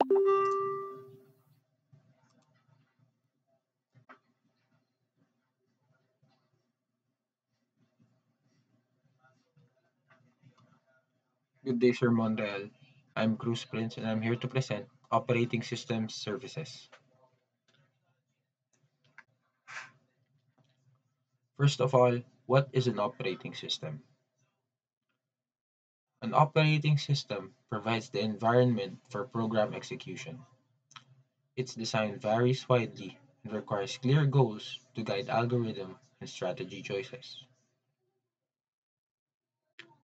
Good day, Sir Monreal. I'm Cruz Prince and I'm here to present Operating Systems Services. First of all, what is an operating system? An operating system provides the environment for program execution. Its design varies widely and requires clear goals to guide algorithm and strategy choices.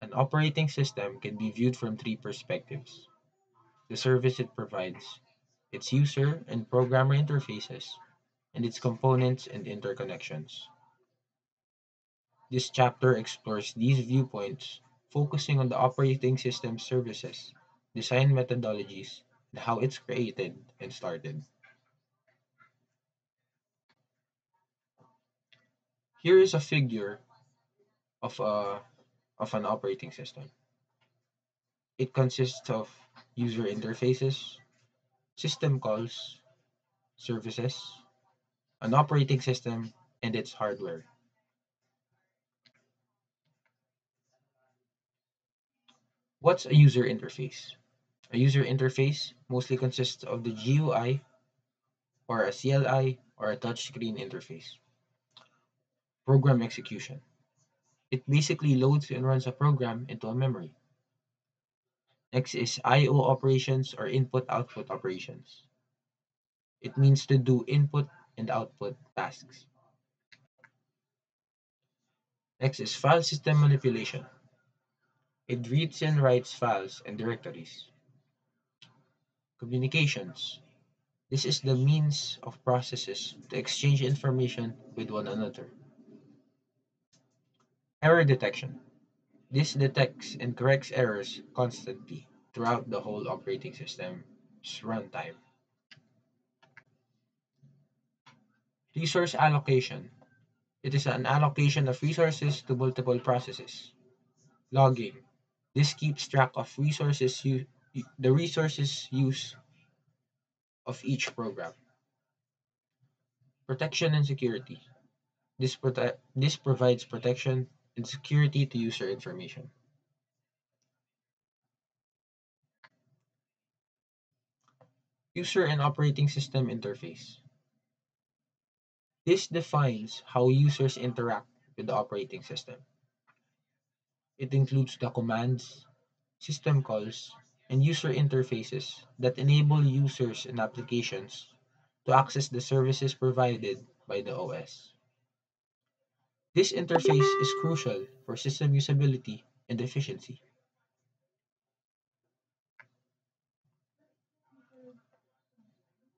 An operating system can be viewed from three perspectives: the service it provides, its user and programmer interfaces, and its components and interconnections. This chapter explores these viewpoints, focusing on the operating system services, design methodologies, and how it's created and started. Here is a figure of, a, of an operating system. It consists of user interfaces, system calls, services, an operating system, and its hardware. What's a user interface? A user interface mostly consists of the GUI or a CLI or a touchscreen interface. Program execution. It basically loads and runs a program into a memory. Next is I/O operations or input-output operations. It means to do input and output tasks. Next is file system manipulation. It reads and writes files and directories. Communications. This is the means of processes to exchange information with one another. Error detection. This detects and corrects errors constantly throughout the whole operating system's runtime. Resource allocation. It is an allocation of resources to multiple processes. Logging. This keeps track of the resources use of each program. Protection and security. This provides protection and security to user information. User and operating system interface. This defines how users interact with the operating system. It includes the commands, system calls, and user interfaces that enable users and applications to access the services provided by the OS. This interface is crucial for system usability and efficiency.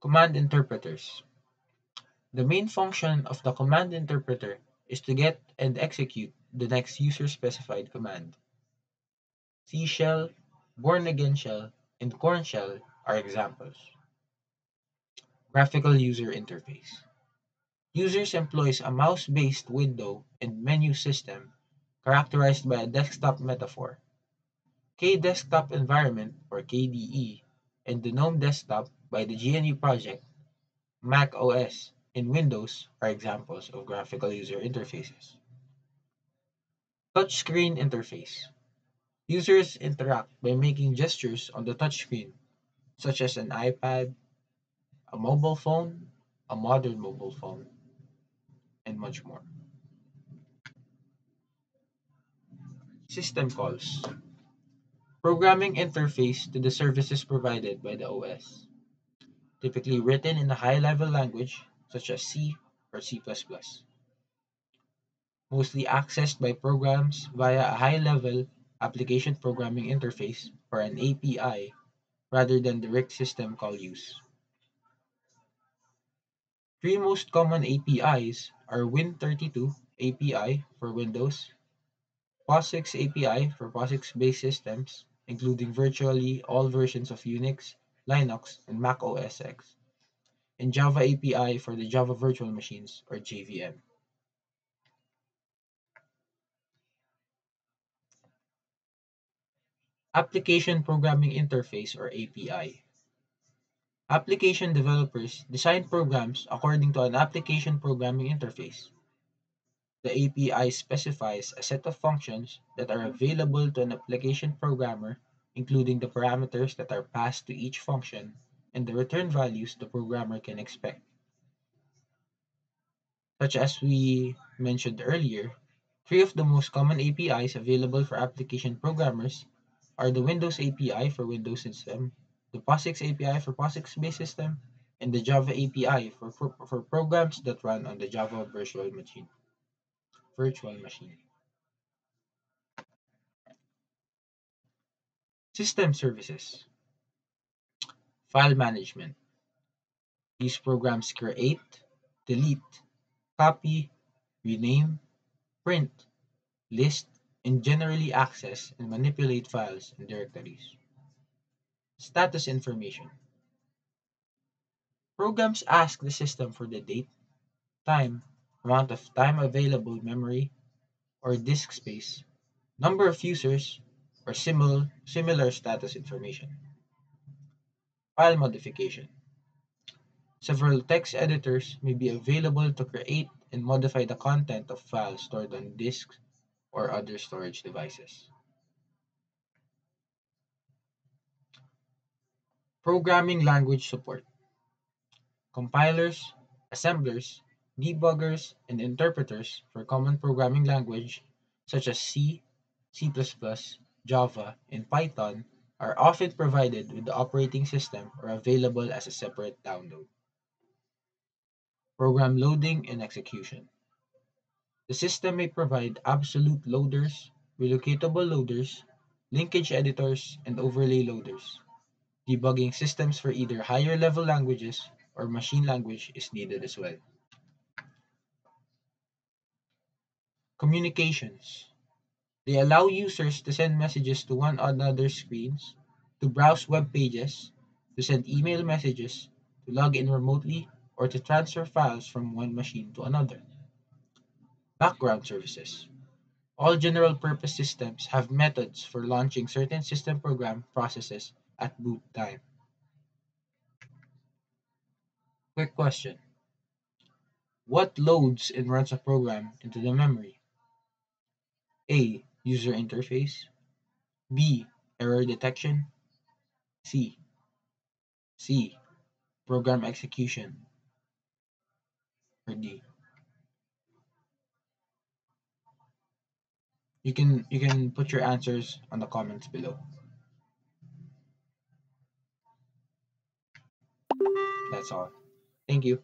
Command interpreters. The main function of the command interpreter is to get and execute the next user-specified command. C shell, Bourne Again shell, and Corn shell are examples. Graphical user interface. Users employs a mouse-based window and menu system characterized by a desktop metaphor. KDesktop Environment or KDE and the GNOME Desktop by the GNU project, Mac OS, and Windows are examples of graphical user interfaces. Touchscreen interface. Users interact by making gestures on the touchscreen, such as an iPad, a mobile phone, a modern mobile phone, and much more. System calls. Programming interface to the services provided by the OS, typically written in a high-level language such as C or C++, mostly accessed by programs via a high-level application programming interface or an API rather than direct system call use. Three most common APIs are Win32 API for Windows, POSIX API for POSIX-based systems, including virtually all versions of Unix, Linux, and Mac OS X, and Java API for the Java Virtual Machines or JVM. Application Programming Interface or API. Application developers design programs according to an application programming interface. The API specifies a set of functions that are available to an application programmer, including the parameters that are passed to each function and the return values the programmer can expect. Such as we mentioned earlier, three of the most common APIs available for application programmers are the Windows API for Windows System, the POSIX API for POSIX-based system, and the Java API for programs that run on the Java virtual machine. Virtual machine. System services. File management. These programs create, delete, copy, rename, print, list, and generally access and manipulate files and directories. Status information. Programs ask the system for the date, time, amount of time available memory or disk space, number of users, or similar status information. File modification. Several text editors may be available to create and modify the content of files stored on disks or other storage devices. Programming language support. Compilers, assemblers, debuggers, and interpreters for common programming language such as C, C++, Java, and Python are often provided with the operating system or available as a separate download. Program loading and execution. The system may provide absolute loaders, relocatable loaders, linkage editors, and overlay loaders. Debugging systems for either higher level languages or machine language is needed as well. Communications. They allow users to send messages to one another's screens, to browse web pages, to send email messages, to log in remotely, or to transfer files from one machine to another. Background services. All general purpose systems have methods for launching certain system program processes at boot time. Quick question. What loads and runs a program into the memory? A. User interface. B. Error detection. C. C. Program execution. Or D. You can put your answers on the comments below. That's all. Thank you.